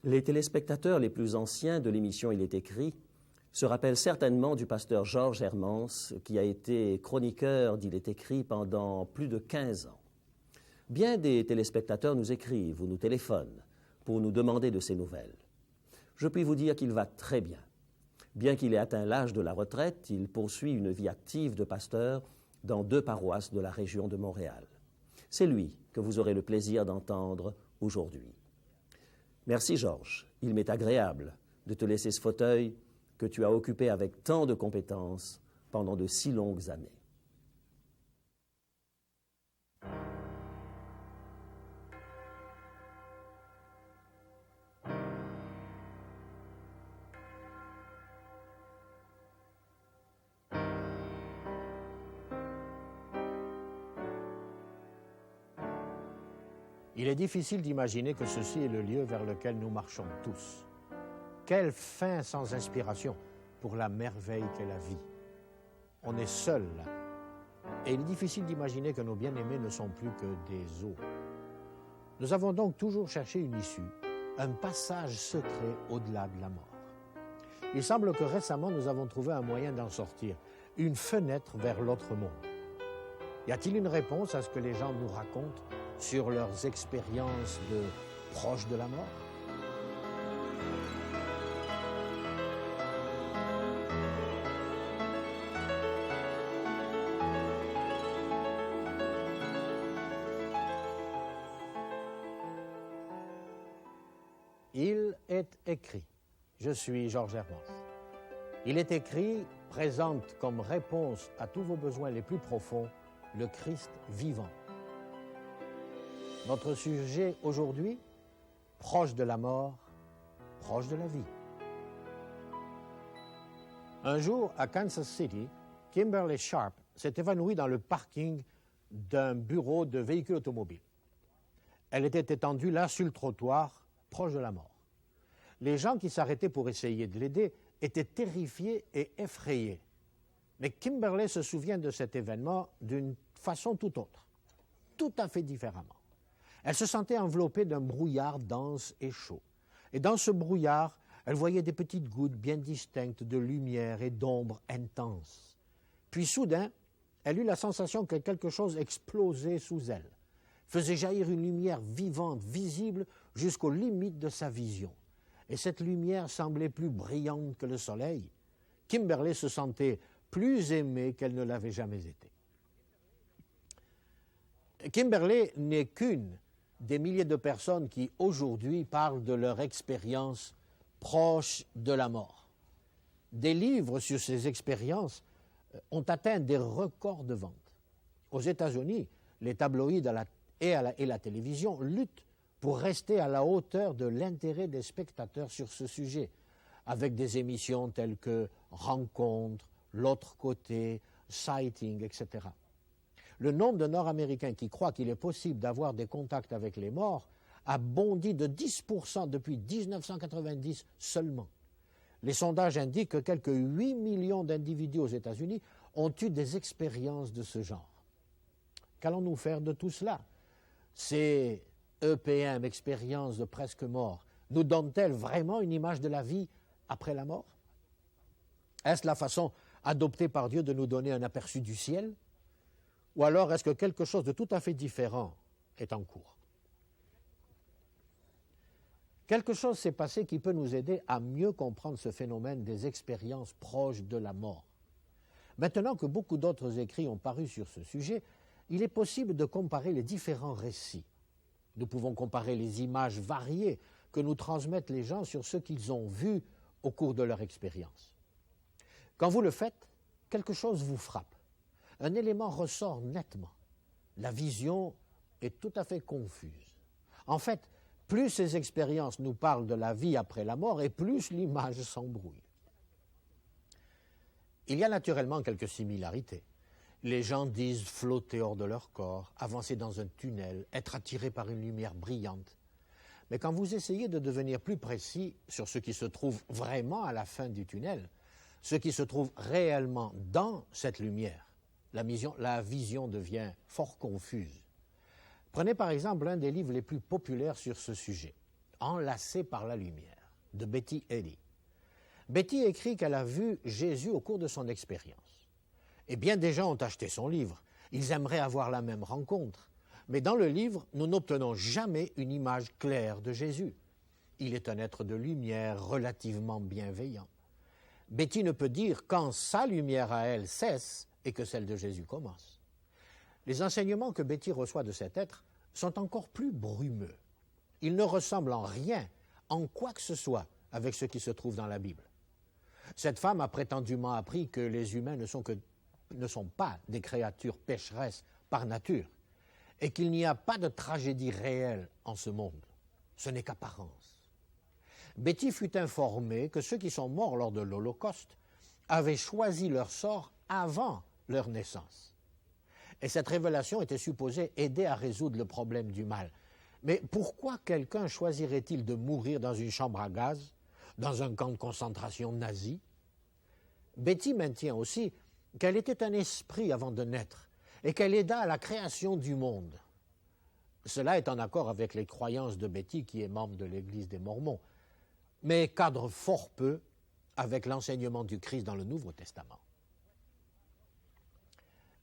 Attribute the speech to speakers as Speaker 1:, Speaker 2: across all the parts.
Speaker 1: Les téléspectateurs les plus anciens de l'émission Il est écrit se rappellent certainement du pasteur Georges Hermance, qui a été chroniqueur d'Il est écrit pendant plus de 15 ans. Bien des téléspectateurs nous écrivent ou nous téléphonent pour nous demander de ses nouvelles. Je puis vous dire qu'il va très bien. Bien qu'il ait atteint l'âge de la retraite, il poursuit une vie active de pasteur dans 2 paroisses de la région de Montréal. C'est lui que vous aurez le plaisir d'entendre aujourd'hui. Merci Georges, il m'est agréable de te laisser ce fauteuil que tu as occupé avec tant de compétences pendant de si longues années.
Speaker 2: Il est difficile d'imaginer que ceci est le lieu vers lequel nous marchons tous. Quelle fin sans inspiration pour la merveille qu'est la vie. On est seul là. Et il est difficile d'imaginer que nos bien-aimés ne sont plus que des os. Nous avons donc toujours cherché une issue, un passage secret au-delà de la mort. Il semble que récemment nous avons trouvé un moyen d'en sortir, une fenêtre vers l'autre monde. Y a-t-il une réponse à ce que les gens nous racontent sur leurs expériences de proches de la mort? Il est écrit. Je suis Georges Hermance. Il est écrit présente comme réponse à tous vos besoins les plus profonds le Christ vivant. Notre sujet aujourd'hui, proche de la mort, proche de la vie. Un jour, à Kansas City, Kimberly Sharp s'est évanouie dans le parking d'un bureau de véhicules automobiles. Elle était étendue là, sur le trottoir, proche de la mort. Les gens qui s'arrêtaient pour essayer de l'aider étaient terrifiés et effrayés. Mais Kimberly se souvient de cet événement d'une façon tout autre, tout à fait différemment. Elle se sentait enveloppée d'un brouillard dense et chaud. Et dans ce brouillard, elle voyait des petites gouttes bien distinctes de lumière et d'ombre intense. Puis soudain, elle eut la sensation que quelque chose explosait sous elle, faisait jaillir une lumière vivante, visible jusqu'aux limites de sa vision. Et cette lumière semblait plus brillante que le soleil. Kimberly se sentait plus aimée qu'elle ne l'avait jamais été. Kimberly n'est qu'une des milliers de personnes qui, aujourd'hui, parlent de leur expérience proche de la mort. Des livres sur ces expériences ont atteint des records de vente. Aux États-Unis, les tabloïds et la télévision luttent pour rester à la hauteur de l'intérêt des spectateurs sur ce sujet, avec des émissions telles que Rencontre, L'autre côté, Sighting, etc. Le nombre de Nord-Américains qui croient qu'il est possible d'avoir des contacts avec les morts a bondi de 10% depuis 1990 seulement. Les sondages indiquent que quelques 8 millions d'individus aux États-Unis ont eu des expériences de ce genre. Qu'allons-nous faire de tout cela? Ces EPM, expériences de presque mort, nous donnent-elles vraiment une image de la vie après la mort? Est-ce la façon adoptée par Dieu de nous donner un aperçu du ciel? Ou alors est-ce que quelque chose de tout à fait différent est en cours? Quelque chose s'est passé qui peut nous aider à mieux comprendre ce phénomène des expériences proches de la mort. Maintenant que beaucoup d'autres écrits ont paru sur ce sujet, il est possible de comparer les différents récits. Nous pouvons comparer les images variées que nous transmettent les gens sur ce qu'ils ont vu au cours de leur expérience. Quand vous le faites, quelque chose vous frappe. Un élément ressort nettement. La vision est tout à fait confuse. En fait, plus ces expériences nous parlent de la vie après la mort, et plus l'image s'embrouille. Il y a naturellement quelques similarités. Les gens disent flotter hors de leur corps, avancer dans un tunnel, être attirés par une lumière brillante. Mais quand vous essayez de devenir plus précis sur ce qui se trouve vraiment à la fin du tunnel, ce qui se trouve réellement dans cette lumière, la vision devient fort confuse. Prenez par exemple l'un des livres les plus populaires sur ce sujet, enlacée par la lumière, de Betty Eddy. Betty écrit qu'elle a vu Jésus au cours de son expérience. Et bien des gens ont acheté son livre. Ils aimeraient avoir la même rencontre. Mais dans le livre, nous n'obtenons jamais une image claire de Jésus. Il est un être de lumière relativement bienveillant. Betty ne peut dire quand sa lumière à elle cesse et que celle de Jésus commence. Les enseignements que Betty reçoit de cet être sont encore plus brumeux. Ils ne ressemblent en rien, en quoi que ce soit, avec ce qui se trouve dans la Bible. Cette femme a prétendument appris que les humains ne sont pas des créatures pécheresses par nature et qu'il n'y a pas de tragédie réelle en ce monde. Ce n'est qu'apparence. Betty fut informée que ceux qui sont morts lors de l'Holocauste avaient choisi leur sort avant leur naissance. Et cette révélation était supposée aider à résoudre le problème du mal. Mais pourquoi quelqu'un choisirait-il de mourir dans une chambre à gaz, dans un camp de concentration nazi? Betty maintient aussi qu'elle était un esprit avant de naître et qu'elle aida à la création du monde. Cela est en accord avec les croyances de Betty, qui est membre de l'Église des Mormons, mais cadre fort peu avec l'enseignement du Christ dans le Nouveau Testament.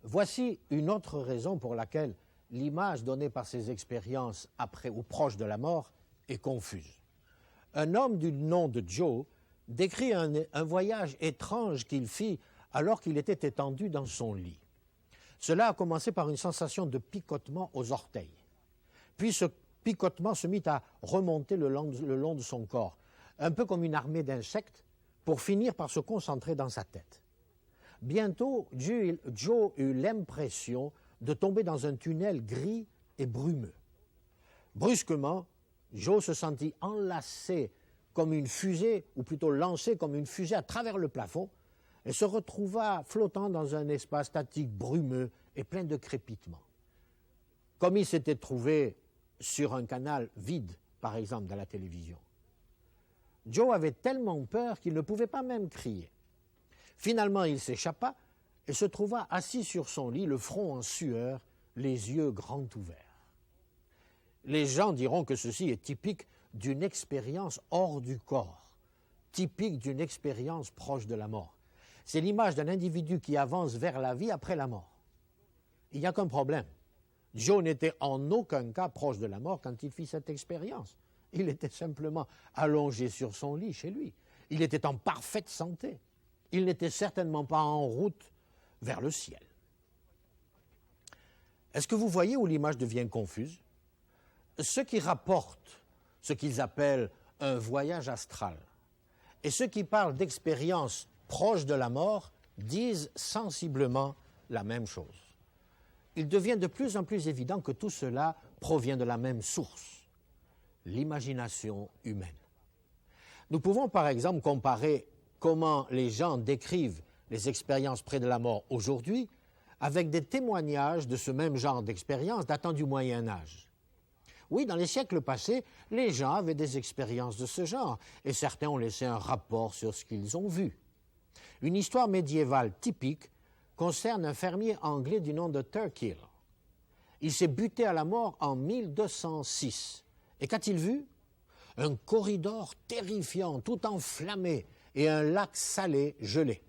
Speaker 2: Voici une autre raison pour laquelle l'image donnée par ces expériences après ou proche de la mort est confuse. Un homme du nom de Joe décrit un voyage étrange qu'il fit alors qu'il était étendu dans son lit. Cela a commencé par une sensation de picotement aux orteils. Puis ce picotement se mit à remonter le long de son corps, un peu comme une armée d'insectes, pour finir par se concentrer dans sa tête. Bientôt, Joe eut l'impression de tomber dans un tunnel gris et brumeux. Brusquement, Joe se sentit enlacé comme une fusée, ou plutôt lancé comme une fusée à travers le plafond, et se retrouva flottant dans un espace statique brumeux et plein de crépitements. Comme il s'était trouvé sur un canal vide, par exemple, dans la télévision. Joe avait tellement peur qu'il ne pouvait pas même crier. Finalement, il s'échappa et se trouva assis sur son lit, le front en sueur, les yeux grands ouverts. Les gens diront que ceci est typique d'une expérience hors du corps, typique d'une expérience proche de la mort. C'est l'image d'un individu qui avance vers la vie après la mort. Il n'y a qu'un problème. Joe n'était en aucun cas proche de la mort quand il fit cette expérience. Il était simplement allongé sur son lit chez lui. Il était en parfaite santé. Il n'était certainement pas en route vers le ciel. Est-ce que vous voyez où l'image devient confuse? Ceux qui rapportent ce qu'ils appellent un voyage astral et ceux qui parlent d'expériences proches de la mort disent sensiblement la même chose. Il devient de plus en plus évident que tout cela provient de la même source, l'imagination humaine. Nous pouvons par exemple comparer comment les gens décrivent les expériences près de la mort aujourd'hui avec des témoignages de ce même genre d'expérience datant du Moyen Âge. Oui, dans les siècles passés, les gens avaient des expériences de ce genre et certains ont laissé un rapport sur ce qu'ils ont vu. Une histoire médiévale typique concerne un fermier anglais du nom de Turkill. Il s'est buté à la mort en 1206. Et qu'a-t-il vu? Un corridor terrifiant, tout enflammé, et un lac salé gelé.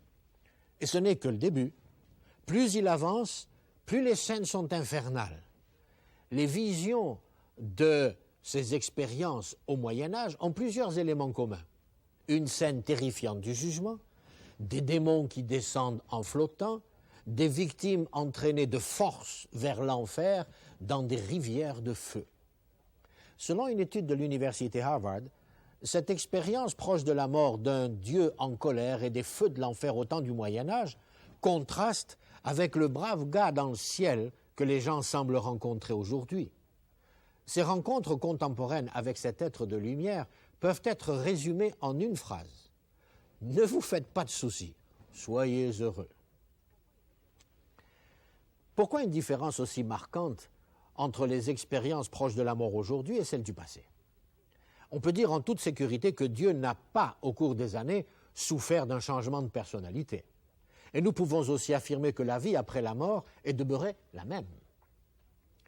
Speaker 2: Et ce n'est que le début. Plus il avance, plus les scènes sont infernales. Les visions de ces expériences au Moyen Âge ont plusieurs éléments communs. Une scène terrifiante du jugement, des démons qui descendent en flottant, des victimes entraînées de force vers l'enfer dans des rivières de feu. Selon une étude de l'université Harvard, cette expérience proche de la mort d'un dieu en colère et des feux de l'enfer au temps du Moyen Âge contraste avec le brave gars dans le ciel que les gens semblent rencontrer aujourd'hui. Ces rencontres contemporaines avec cet être de lumière peuvent être résumées en une phrase. Ne vous faites pas de soucis, soyez heureux. Pourquoi une différence aussi marquante entre les expériences proches de la mort aujourd'hui et celles du passé? On peut dire en toute sécurité que Dieu n'a pas, au cours des années, souffert d'un changement de personnalité. Et nous pouvons aussi affirmer que la vie après la mort est demeurée la même.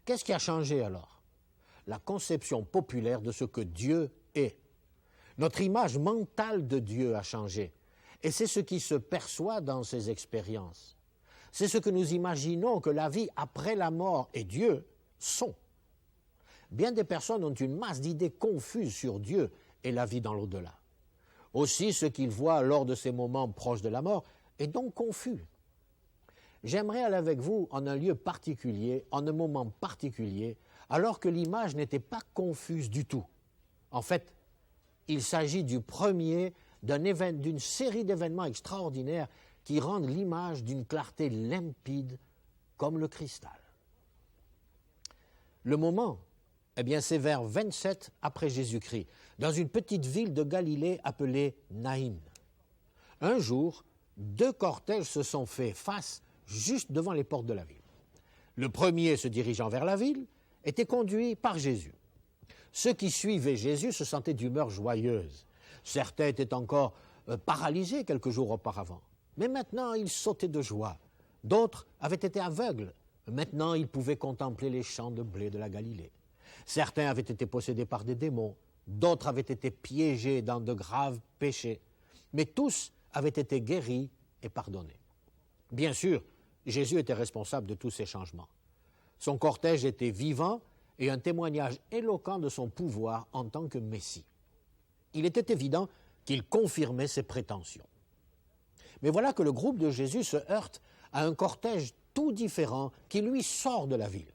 Speaker 2: Qu'est-ce qui a changé alors? La conception populaire de ce que Dieu est. Notre image mentale de Dieu a changé. Et c'est ce qui se perçoit dans ces expériences. C'est ce que nous imaginons que la vie après la mort et Dieu sont. Bien des personnes ont une masse d'idées confuses sur Dieu et la vie dans l'au-delà. Aussi, ce qu'ils voient lors de ces moments proches de la mort est donc confus. J'aimerais aller avec vous en un lieu particulier, en un moment particulier, alors que l'image n'était pas confuse du tout. En fait, il s'agit du premier d'une série d'événements extraordinaires qui rendent l'image d'une clarté limpide comme le cristal. Le moment, eh bien, c'est vers 27 après Jésus-Christ, dans une petite ville de Galilée appelée Naïn. Un jour, 2 cortèges se sont fait face juste devant les portes de la ville. Le premier, se dirigeant vers la ville, était conduit par Jésus. Ceux qui suivaient Jésus se sentaient d'humeur joyeuse. Certains étaient encore paralysés quelques jours auparavant, mais maintenant ils sautaient de joie. D'autres avaient été aveugles. Maintenant ils pouvaient contempler les champs de blé de la Galilée. Certains avaient été possédés par des démons, d'autres avaient été piégés dans de graves péchés, mais tous avaient été guéris et pardonnés. Bien sûr, Jésus était responsable de tous ces changements. Son cortège était vivant et un témoignage éloquent de son pouvoir en tant que Messie. Il était évident qu'il confirmait ses prétentions. Mais voilà que le groupe de Jésus se heurte à un cortège tout différent qui lui sort de la ville.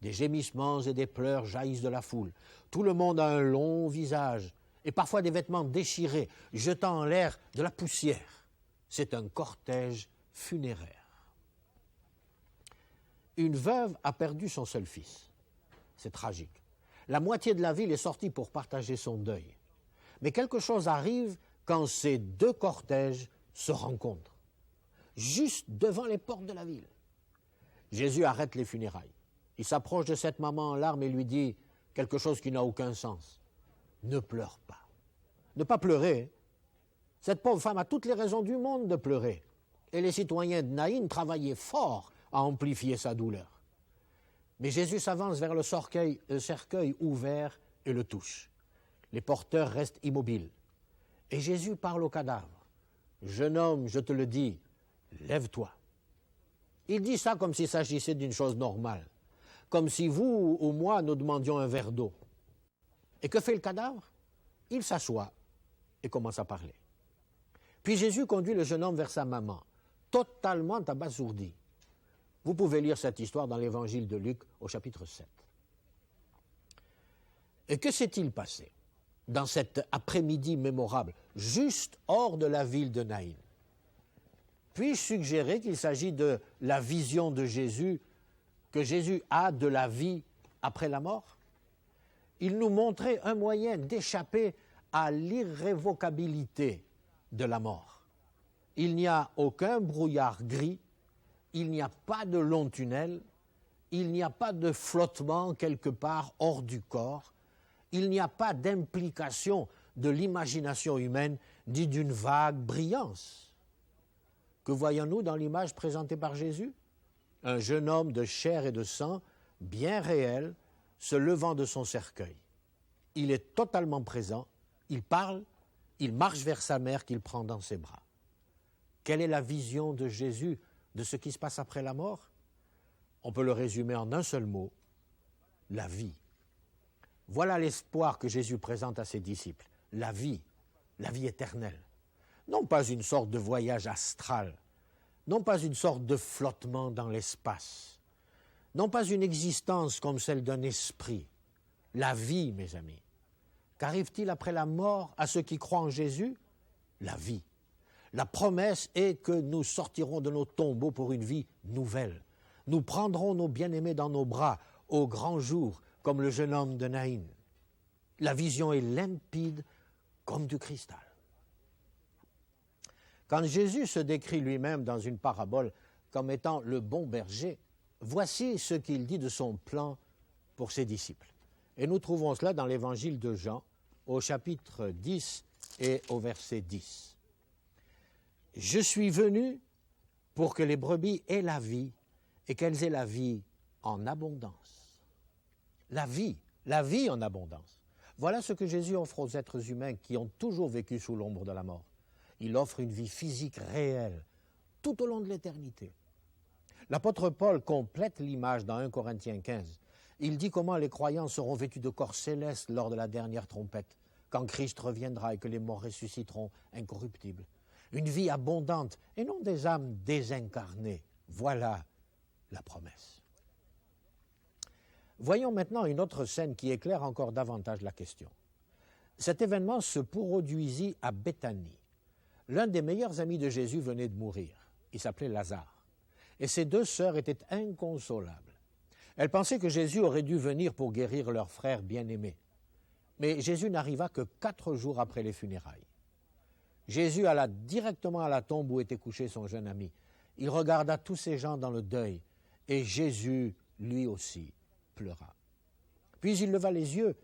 Speaker 2: Des gémissements et des pleurs jaillissent de la foule. Tout le monde a un long visage et parfois des vêtements déchirés, jetant en l'air de la poussière. C'est un cortège funéraire. Une veuve a perdu son seul fils. C'est tragique. La moitié de la ville est sortie pour partager son deuil. Mais quelque chose arrive quand ces 2 cortèges se rencontrent, juste devant les portes de la ville. Jésus arrête les funérailles. Il s'approche de cette maman en larmes et lui dit quelque chose qui n'a aucun sens. Ne pleure pas. Ne pas pleurer. Cette pauvre femme a toutes les raisons du monde de pleurer. Et les citoyens de Naïn travaillaient fort à amplifier sa douleur. Mais Jésus s'avance vers le cercueil ouvert et le touche. Les porteurs restent immobiles. Et Jésus parle au cadavre. « Jeune homme, je te le dis, lève-toi. » Il dit ça comme s'il s'agissait d'une chose normale, comme si vous ou moi nous demandions un verre d'eau. Et que fait le cadavre? Il s'assoit et commence à parler. Puis Jésus conduit le jeune homme vers sa maman, totalement abasourdi. Vous pouvez lire cette histoire dans l'évangile de Luc au chapitre 7. Et que s'est-il passé dans cet après-midi mémorable, juste hors de la ville de Naïn? Puis-je suggérer qu'il s'agit de la vision de Jésus, que Jésus a de la vie après la mort? Il nous montrait un moyen d'échapper à l'irrévocabilité de la mort. Il n'y a aucun brouillard gris, il n'y a pas de long tunnel, il n'y a pas de flottement quelque part hors du corps, il n'y a pas d'implication de l'imagination humaine ni d'une vague brillance. Que voyons-nous dans l'image présentée par Jésus? Un jeune homme de chair et de sang, bien réel, se levant de son cercueil. Il est totalement présent, il parle, il marche vers sa mère qu'il prend dans ses bras. Quelle est la vision de Jésus de ce qui se passe après la mort? On peut le résumer en un seul mot, la vie. Voilà l'espoir que Jésus présente à ses disciples, la vie éternelle. Non pas une sorte de voyage astral, non pas une sorte de flottement dans l'espace, non pas une existence comme celle d'un esprit. La vie, mes amis. Qu'arrive-t-il après la mort à ceux qui croient en Jésus? La vie. La promesse est que nous sortirons de nos tombeaux pour une vie nouvelle. Nous prendrons nos bien-aimés dans nos bras au grand jour, comme le jeune homme de Naïn. La vision est limpide comme du cristal. Quand Jésus se décrit lui-même dans une parabole comme étant le bon berger, voici ce qu'il dit de son plan pour ses disciples. Et nous trouvons cela dans l'évangile de Jean, au chapitre 10 et au verset 10. « Je suis venu pour que les brebis aient la vie et qu'elles aient la vie en abondance. » La vie en abondance. Voilà ce que Jésus offre aux êtres humains qui ont toujours vécu sous l'ombre de la mort. Il offre une vie physique réelle, tout au long de l'éternité. L'apôtre Paul complète l'image dans 1 Corinthiens 15. Il dit comment les croyants seront vêtus de corps célestes lors de la dernière trompette, quand Christ reviendra et que les morts ressusciteront incorruptibles. Une vie abondante et non des âmes désincarnées. Voilà la promesse. Voyons maintenant une autre scène qui éclaire encore davantage la question. Cet événement se produisit à Béthanie. L'un des meilleurs amis de Jésus venait de mourir. Il s'appelait Lazare. Et ses deux sœurs étaient inconsolables. Elles pensaient que Jésus aurait dû venir pour guérir leur frère bien-aimé. Mais Jésus n'arriva que 4 jours après les funérailles. Jésus alla directement à la tombe où était couché son jeune ami. Il regarda tous ces gens dans le deuil, et Jésus, lui aussi, pleura. Puis il leva les yeux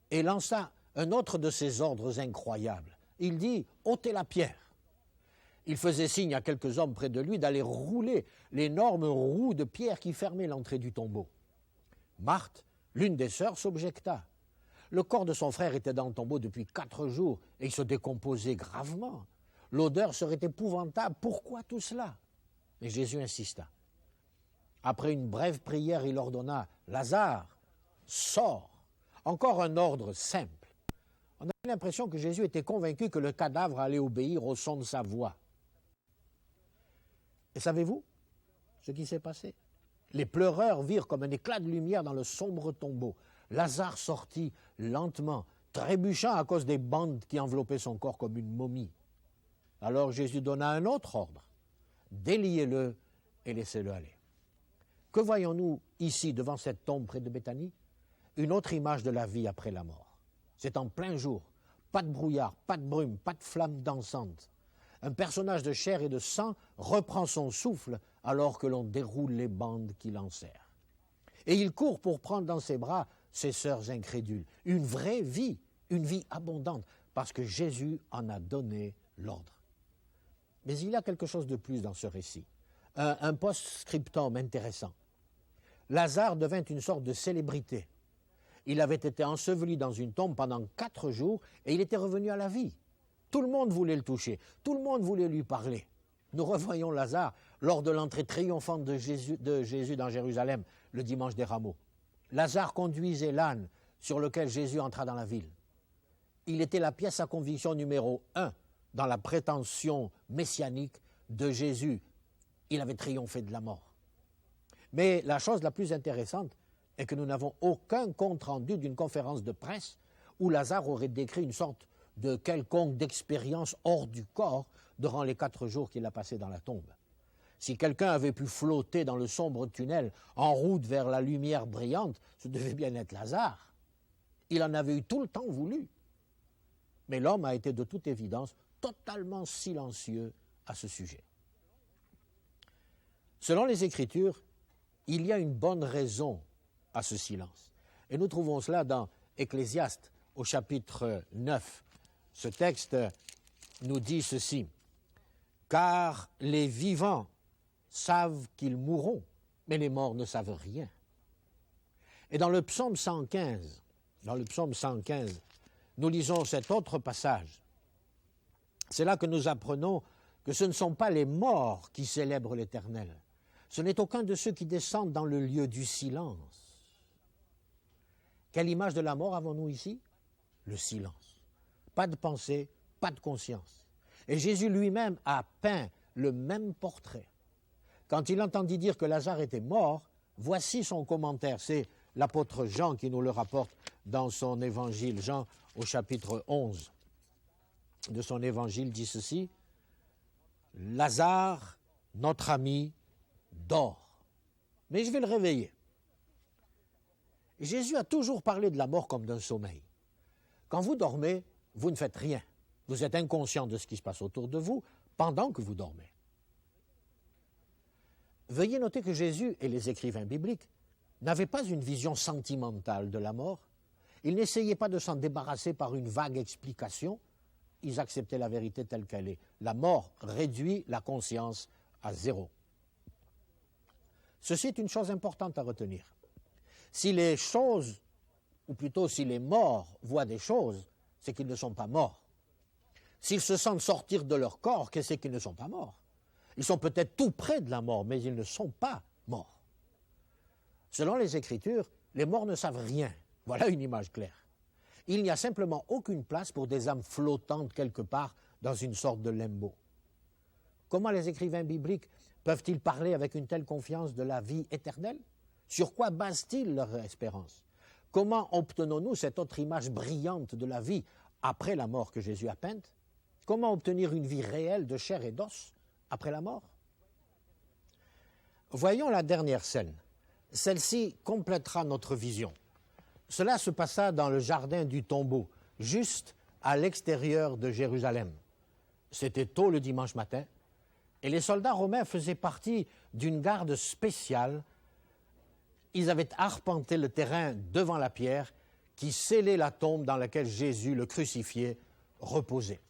Speaker 2: et lança un autre de ses ordres incroyables. Il dit « ôtez la pierre ». Il faisait signe à quelques hommes près de lui d'aller rouler l'énorme roue de pierre qui fermait l'entrée du tombeau. Marthe, l'une des sœurs, s'objecta. Le corps de son frère était dans le tombeau depuis 4 jours et il se décomposait gravement. L'odeur serait épouvantable. Pourquoi tout cela? Et Jésus insista. Après une brève prière, il ordonna « Lazare, sors !» Encore un ordre simple. On a l'impression que Jésus était convaincu que le cadavre allait obéir au son de sa voix. Et savez-vous ce qui s'est passé? Les pleureurs virent comme un éclat de lumière dans le sombre tombeau. Lazare sortit lentement, trébuchant à cause des bandes qui enveloppaient son corps comme une momie. Alors Jésus donna un autre ordre. Déliez-le et laissez-le aller. Que voyons-nous ici devant cette tombe près de Béthanie? Une autre image de la vie après la mort. C'est en plein jour, pas de brouillard, pas de brume, pas de flamme dansante. Un personnage de chair et de sang reprend son souffle alors que l'on déroule les bandes qui l'enserrent. Et il court pour prendre dans ses bras ses sœurs incrédules. Une vraie vie, une vie abondante, parce que Jésus en a donné l'ordre. Mais il y a quelque chose de plus dans ce récit, un post-scriptum intéressant. Lazare devint une sorte de célébrité. Il avait été enseveli dans une tombe pendant 4 jours et il était revenu à la vie. Tout le monde voulait le toucher, tout le monde voulait lui parler. Nous revoyons Lazare lors de l'entrée triomphante de Jésus dans Jérusalem le dimanche des Rameaux. Lazare conduisait l'âne sur lequel Jésus entra dans la ville. Il était la pièce à conviction numéro 1 dans la prétention messianique de Jésus. Il avait triomphé de la mort. Mais la chose la plus intéressante est que nous n'avons aucun compte-rendu d'une conférence de presse où Lazare aurait décrit une sorte de quelconque d'expérience hors du corps durant les 4 jours qu'il a passés dans la tombe. Si quelqu'un avait pu flotter dans le sombre tunnel en route vers la lumière brillante, ce devait bien être Lazare. Il en avait eu tout le temps voulu. Mais l'homme a été de toute évidence totalement silencieux à ce sujet. Selon les Écritures, il y a une bonne raison à ce silence. Et nous trouvons cela dans Ecclésiaste au chapitre 9. Ce texte nous dit ceci. « Car les vivants savent qu'ils mourront, mais les morts ne savent rien. » Et dans le psaume 115, nous lisons cet autre passage. C'est là que nous apprenons que ce ne sont pas les morts qui célèbrent l'Éternel. Ce n'est aucun de ceux qui descendent dans le lieu du silence. Quelle image de la mort avons-nous ici? Le silence. Pas de pensée, pas de conscience. Et Jésus lui-même a peint le même portrait. Quand il entendit dire que Lazare était mort, voici son commentaire. C'est l'apôtre Jean qui nous le rapporte dans son évangile. Jean, au chapitre 11 de son évangile, dit ceci. « Lazare, notre ami, dort. Mais je vais le réveiller. » Jésus a toujours parlé de la mort comme d'un sommeil. Quand vous dormez, vous ne faites rien. Vous êtes inconscient de ce qui se passe autour de vous pendant que vous dormez. Veuillez noter que Jésus et les écrivains bibliques n'avaient pas une vision sentimentale de la mort. Ils n'essayaient pas de s'en débarrasser par une vague explication. Ils acceptaient la vérité telle qu'elle est. La mort réduit la conscience à 0. Ceci est une chose importante à retenir. Si les choses ou plutôt si les morts voient des choses, c'est qu'ils ne sont pas morts. S'ils se sentent sortir de leur corps, qu'est-ce qu'ils ne sont pas morts? Ils sont peut-être tout près de la mort, mais ils ne sont pas morts. Selon les Écritures, les morts ne savent rien. Voilà une image claire. Il n'y a simplement aucune place pour des âmes flottantes quelque part dans une sorte de limbo. Comment les écrivains bibliques peuvent-ils parler avec une telle confiance de la vie éternelle? Sur quoi basent-ils leur espérance? Comment obtenons-nous cette autre image brillante de la vie après la mort que Jésus a peinte? Comment obtenir une vie réelle de chair et d'os après la mort? Voyons la dernière scène. Celle-ci complétera notre vision. Cela se passa dans le jardin du tombeau, juste à l'extérieur de Jérusalem. C'était tôt le dimanche matin, et les soldats romains faisaient partie d'une garde spéciale. Ils avaient arpenté le terrain devant la pierre qui scellait la tombe dans laquelle Jésus, le crucifié, reposait.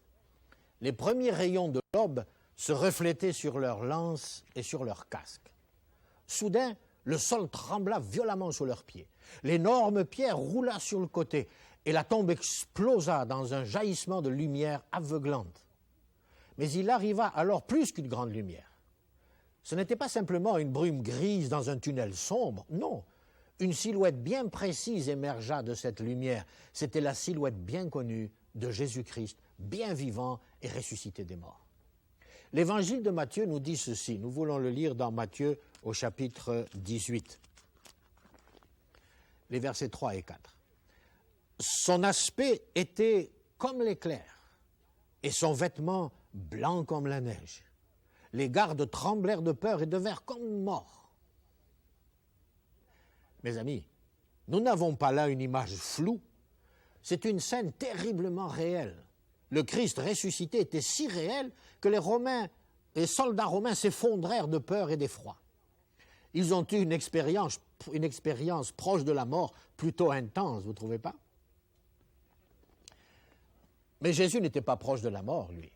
Speaker 2: Les premiers rayons de l'aube se reflétaient sur leurs lances et sur leurs casques. Soudain, le sol trembla violemment sous leurs pieds. L'énorme pierre roula sur le côté et la tombe explosa dans un jaillissement de lumière aveuglante. Mais il arriva alors plus qu'une grande lumière. Ce n'était pas simplement une brume grise dans un tunnel sombre, non. Une silhouette bien précise émergea de cette lumière. C'était la silhouette bien connue de Jésus-Christ, bien vivant et ressuscité des morts. L'évangile de Matthieu nous dit ceci. Nous voulons le lire dans Matthieu au chapitre 18, les versets 3 et 4. Son aspect était comme l'éclair et son vêtement blanc comme la neige. Les gardes tremblèrent de peur et devinrent comme morts. Mes amis, nous n'avons pas là une image floue. C'est une scène terriblement réelle. Le Christ ressuscité était si réel que les soldats romains s'effondrèrent de peur et d'effroi. Ils ont eu une expérience proche de la mort, plutôt intense, vous ne trouvez pas? Mais Jésus n'était pas proche de la mort, lui.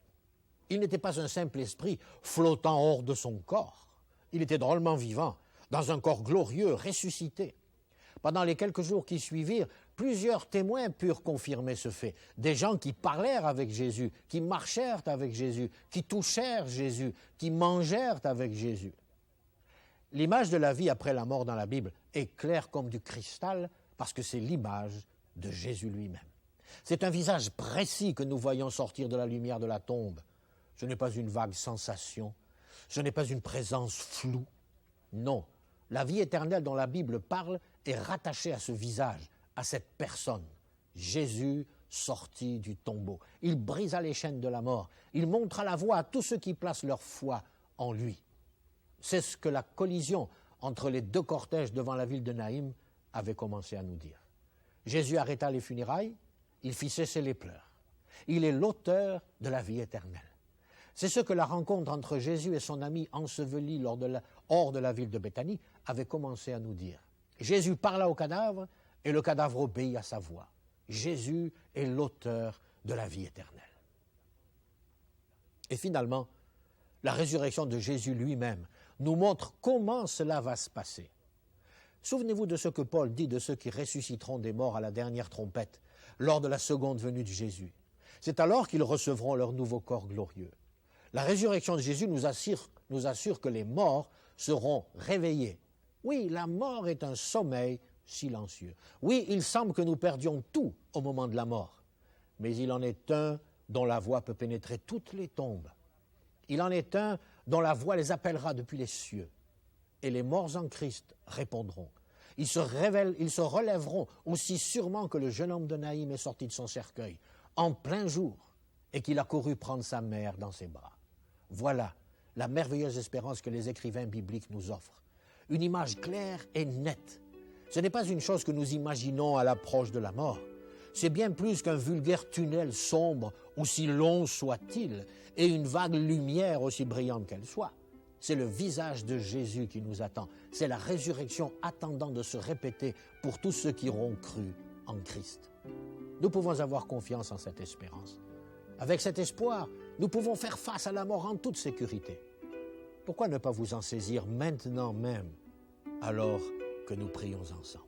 Speaker 2: Il n'était pas un simple esprit flottant hors de son corps. Il était drôlement vivant, dans un corps glorieux, ressuscité. Pendant les quelques jours qui suivirent, plusieurs témoins purent confirmer ce fait. Des gens qui parlèrent avec Jésus, qui marchèrent avec Jésus, qui touchèrent Jésus, qui mangèrent avec Jésus. L'image de la vie après la mort dans la Bible est claire comme du cristal parce que c'est l'image de Jésus lui-même. C'est un visage précis que nous voyons sortir de la lumière de la tombe. Ce n'est pas une vague sensation, ce n'est pas une présence floue. Non, la vie éternelle dont la Bible parle est rattachée à ce visage, à cette personne. Jésus sorti du tombeau. Il brisa les chaînes de la mort. Il montra la voie à tous ceux qui placent leur foi en lui. C'est ce que la collision entre les deux cortèges devant la ville de Naïm avait commencé à nous dire. Jésus arrêta les funérailles, il fit cesser les pleurs. Il est l'auteur de la vie éternelle. C'est ce que la rencontre entre Jésus et son ami enseveli hors de la ville de Béthanie avait commencé à nous dire. Jésus parla au cadavre et le cadavre obéit à sa voix. Jésus est l'auteur de la vie éternelle. Et finalement, la résurrection de Jésus lui-même nous montre comment cela va se passer. Souvenez-vous de ce que Paul dit de ceux qui ressusciteront des morts à la dernière trompette, lors de la seconde venue de Jésus. C'est alors qu'ils recevront leur nouveau corps glorieux. La résurrection de Jésus nous assure que les morts seront réveillés. Oui, la mort est un sommeil silencieux. Oui, il semble que nous perdions tout au moment de la mort. Mais il en est un dont la voix peut pénétrer toutes les tombes. Il en est un dont la voix les appellera depuis les cieux. Et les morts en Christ répondront. Ils se relèveront aussi sûrement que le jeune homme de Naïm est sorti de son cercueil, en plein jour, et qu'il a couru prendre sa mère dans ses bras. Voilà la merveilleuse espérance que les écrivains bibliques nous offrent. Une image claire et nette. Ce n'est pas une chose que nous imaginons à l'approche de la mort. C'est bien plus qu'un vulgaire tunnel sombre, aussi long soit-il, et une vague lumière aussi brillante qu'elle soit. C'est le visage de Jésus qui nous attend. C'est la résurrection attendant de se répéter pour tous ceux qui auront cru en Christ. Nous pouvons avoir confiance en cette espérance. Avec cet espoir, nous pouvons faire face à la mort en toute sécurité. Pourquoi ne pas vous en saisir maintenant même, alors que nous prions ensemble?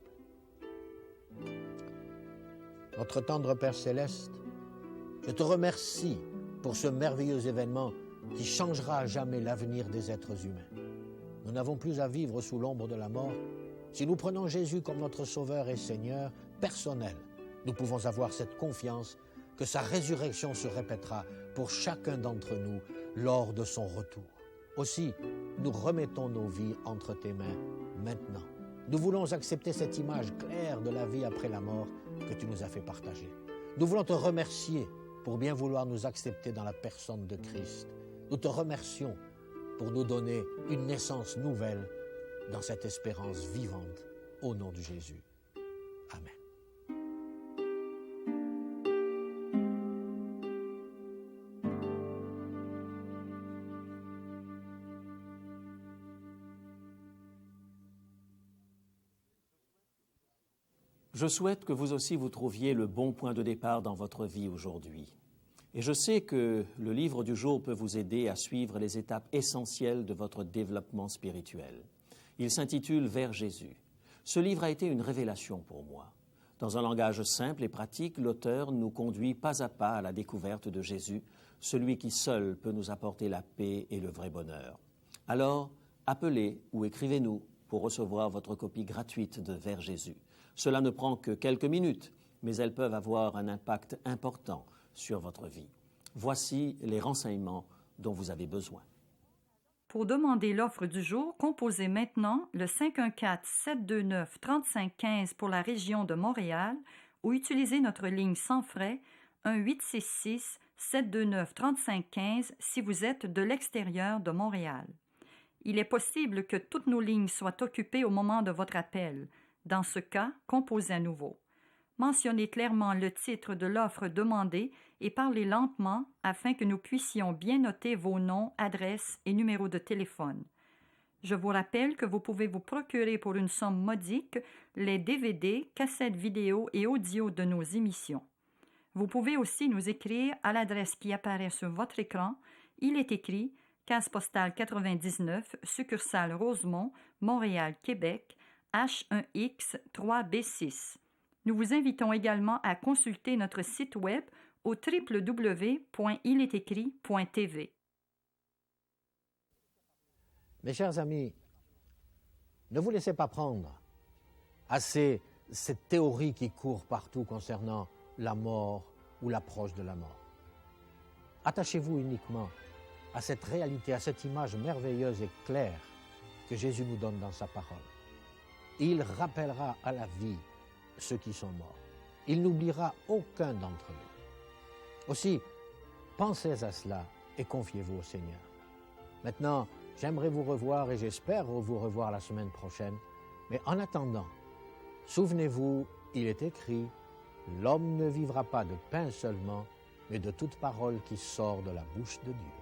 Speaker 2: Notre tendre Père céleste, je te remercie pour ce merveilleux événement qui changera à jamais l'avenir des êtres humains. Nous n'avons plus à vivre sous l'ombre de la mort. Si nous prenons Jésus comme notre Sauveur et Seigneur personnel, nous pouvons avoir cette confiance que sa résurrection se répétera pour chacun d'entre nous lors de son retour. Aussi, nous remettons nos vies entre tes mains maintenant. Nous voulons accepter cette image claire de la vie après la mort que tu nous as fait partager. Nous voulons te remercier pour bien vouloir nous accepter dans la personne de Christ. Nous te remercions pour nous donner une naissance nouvelle dans cette espérance vivante au nom de Jésus. Amen.
Speaker 1: Je souhaite que vous aussi vous trouviez le bon point de départ dans votre vie aujourd'hui. Et je sais que le livre du jour peut vous aider à suivre les étapes essentielles de votre développement spirituel. Il s'intitule « Vers Jésus ». Ce livre a été une révélation pour moi. Dans un langage simple et pratique, l'auteur nous conduit pas à pas à la découverte de Jésus, celui qui seul peut nous apporter la paix et le vrai bonheur. Alors, appelez ou écrivez-nous pour recevoir votre copie gratuite de « Vers Jésus ». Cela ne prend que quelques minutes, mais elles peuvent avoir un impact important sur votre vie. Voici les renseignements dont vous avez besoin.
Speaker 3: Pour demander l'offre du jour, composez maintenant le 514-729-3515 pour la région de Montréal ou utilisez notre ligne sans frais 1-866-729-3515 si vous êtes de l'extérieur de Montréal. Il est possible que toutes nos lignes soient occupées au moment de votre appel. Dans ce cas, composez à nouveau. Mentionnez clairement le titre de l'offre demandée et parlez lentement afin que nous puissions bien noter vos noms, adresses et numéros de téléphone. Je vous rappelle que vous pouvez vous procurer pour une somme modique les DVD, cassettes vidéo et audio de nos émissions. Vous pouvez aussi nous écrire à l'adresse qui apparaît sur votre écran. Il est écrit Case postale 99, succursale Rosemont, Montréal, Québec, H1X 3B6. Nous vous invitons également à consulter notre site web au www.iletécrit.tv.
Speaker 2: Mes chers amis, ne vous laissez pas prendre à cette théorie qui court partout concernant la mort ou l'approche de la mort. Attachez-vous uniquement à cette réalité, à cette image merveilleuse et claire que Jésus nous donne dans sa parole. Il rappellera à la vie ceux qui sont morts. Il n'oubliera aucun d'entre eux. Aussi, pensez à cela et confiez-vous au Seigneur. Maintenant, j'aimerais vous revoir et j'espère vous revoir la semaine prochaine. Mais en attendant, souvenez-vous, il est écrit « L'homme ne vivra pas de pain seulement, mais de toute parole qui sort de la bouche de Dieu. »